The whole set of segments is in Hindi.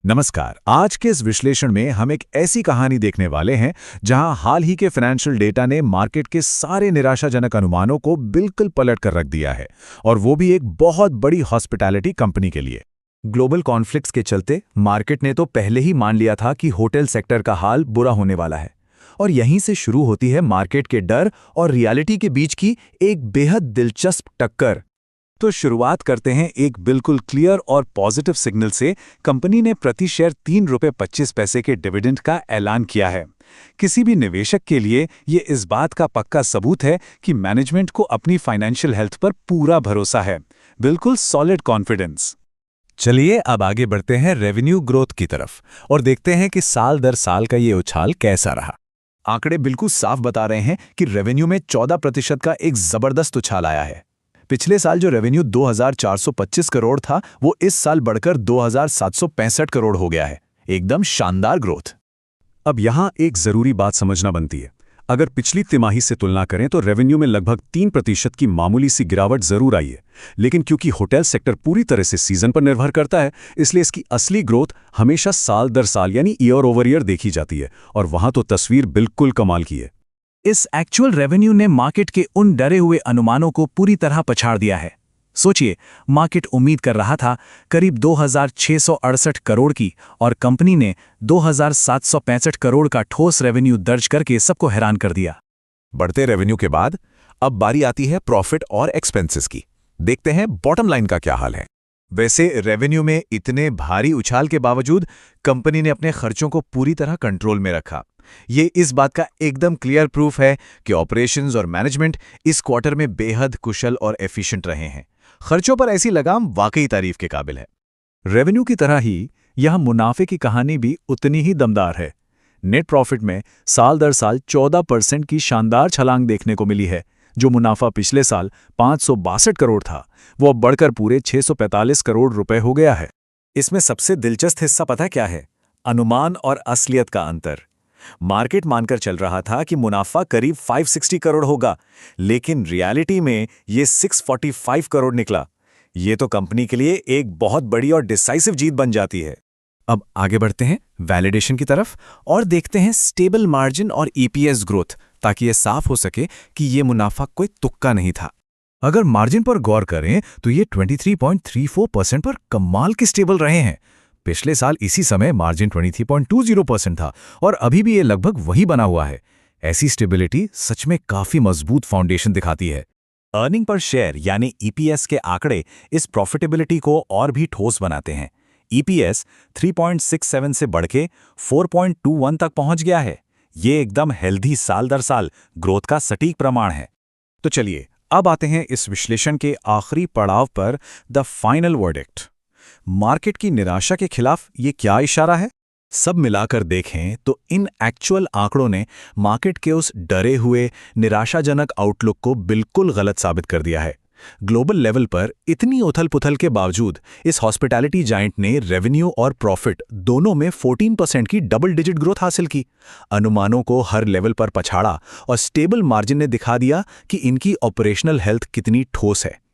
नमस्कार। आज के इस विश्लेषण में हम एक ऐसी कहानी देखने वाले हैं जहां हाल ही के फाइनेंशियल डेटा ने मार्केट के सारे निराशाजनक अनुमानों को बिल्कुल पलट कर रख दिया है, और वो भी एक बहुत बड़ी हॉस्पिटैलिटी कंपनी के लिए। ग्लोबल कॉन्फ्लिक्ट्स के चलते मार्केट ने तो पहले ही मान लिया था कि होटल सेक्टर का हाल बुरा होने वाला है, और यहीं से शुरू होती है मार्केट के डर और रियलिटी के बीच की एक बेहद दिलचस्प टक्कर। तो शुरुआत करते हैं एक बिल्कुल क्लियर और पॉजिटिव सिग्नल से। कंपनी ने प्रति शेयर ₹3.25 के डिविडेंड का ऐलान किया है। किसी भी निवेशक के लिए ये इस बात का पक्का सबूत है कि मैनेजमेंट को अपनी फाइनेंशियल हेल्थ पर पूरा भरोसा है। बिल्कुल सॉलिड कॉन्फिडेंस। चलिए अब आगे बढ़ते हैं रेवेन्यू ग्रोथ की तरफ और देखते हैं कि साल दर साल का ये उछाल कैसा रहा। आंकड़े बिल्कुल साफ बता रहे हैं कि रेवेन्यू में 14% का एक जबरदस्त उछाल आया है। पिछले साल जो रेवेन्यू 2425 करोड़ था, वो इस साल बढ़कर 2765 करोड़ हो गया है। एकदम शानदार ग्रोथ। अब यहाँ एक जरूरी बात समझना बनती है। अगर पिछली तिमाही से तुलना करें तो रेवेन्यू में लगभग 3% की मामूली सी गिरावट जरूर आई है, लेकिन क्योंकि होटल सेक्टर पूरी तरह से सीजन पर निर्भर करता है, इसलिए इसकी असली ग्रोथ हमेशा साल दर साल यानी ईयर ओवर ईयर देखी जाती है, और वहां तो तस्वीर बिल्कुल कमाल की है। इस एक्चुअल रेवेन्यू ने मार्केट के उन डरे हुए अनुमानों को पूरी तरह पछाड़ दिया है। सोचिए, मार्केट उम्मीद कर रहा था करीब 2668 करोड़ की, और कंपनी ने 2765 करोड़ का ठोस रेवेन्यू दर्ज करके सबको हैरान कर दिया। बढ़ते रेवेन्यू के बाद अब बारी आती है प्रॉफिट और एक्सपेंसेस की। देखते हैं बॉटम लाइन का क्या हाल है। वैसे रेवेन्यू में इतने भारी उछाल के बावजूद कंपनी ने अपने खर्चों को पूरी तरह कंट्रोल में रखा। ये इस बात का एकदम क्लियर प्रूफ है कि ऑपरेशंस और मैनेजमेंट इस क्वार्टर में बेहद कुशल और एफिशिएंट रहे हैं। खर्चों पर ऐसी लगाम वाकई तारीफ के काबिल है। रेवेन्यू की तरह ही यह मुनाफे की कहानी भी उतनी ही दमदार है। नेट प्रॉफिट में साल दर साल 14% की शानदार छलांग देखने को मिली है। जो मुनाफा पिछले साल 562 करोड़ था, वो अब बढ़कर पूरे 645 करोड़ रुपए हो गया है। इसमें सबसे दिलचस्प हिस्सा पता क्या है? अनुमान और असलियत का अंतर। मार्केट मानकर चल रहा था कि मुनाफा करीब 560 करोड़ होगा, लेकिन रियलिटी में ये 645 करोड़ निकला। ये तो कंपनी के लिए एक बहुत बड़ी और डिसाइसिव जीत बन जाती है। अब आगे बढ़ते हैं वैलिडेशन की तरफ और देखते हैं स्टेबल मार्जिन और ईपीएस ग्रोथ, ताकि यह साफ हो सके कि ये मुनाफा कोई तुक्का नहीं था। अगर मार्जिन पर गौर करें तो ये 23.34% पर कमाल के स्टेबल रहे हैं। पिछले साल इसी समय मार्जिन 23.20% था, और अभी भी ये लगभग वही बना हुआ है। ऐसी स्टेबिलिटी सच में काफी मजबूत फाउंडेशन दिखाती है। अर्निंग पर शेयर यानी ईपीएस के आंकड़े इस प्रॉफिटेबिलिटी को और भी ठोस बनाते हैं। ईपीएस 3.67 से बढ़ के 4.21 तक पहुंच गया है। ये एकदम हेल्दी साल दर साल ग्रोथ का सटीक प्रमाण है। तो चलिए अब आते हैं इस विश्लेषण के आखिरी पड़ाव पर, द फाइनल वर्डिक्ट। मार्केट की निराशा के खिलाफ ये क्या इशारा है? सब मिलाकर देखें तो इन एक्चुअल आंकड़ों ने मार्केट के उस डरे हुए निराशाजनक आउटलुक को बिल्कुल गलत साबित कर दिया है। ग्लोबल लेवल पर इतनी उथल-पुथल के बावजूद इस हॉस्पिटैलिटी जायंट ने रेवेन्यू और प्रॉफिट दोनों में 14% की डबल डिजिट ग्रोथ हासिल की। अनुमानों को हर लेवल पर पछाड़ा, और स्टेबल मार्जिन ने दिखा दिया कि इनकी ऑपरेशनल हेल्थ कितनी ठोस है।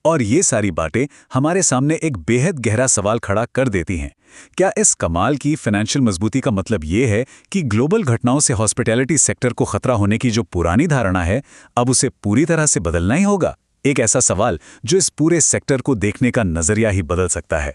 और ये सारी बातें हमारे सामने एक बेहद गहरा सवाल खड़ा कर देती हैं। क्या इस कमाल की फाइनेंशियल मजबूती का मतलब ये है कि ग्लोबल घटनाओं से हॉस्पिटैलिटी सेक्टर को खतरा होने की जो पुरानी धारणा है, अब उसे पूरी तरह से बदलना ही होगा? एक ऐसा सवाल जो इस पूरे सेक्टर को देखने का नजरिया ही बदल सकता है।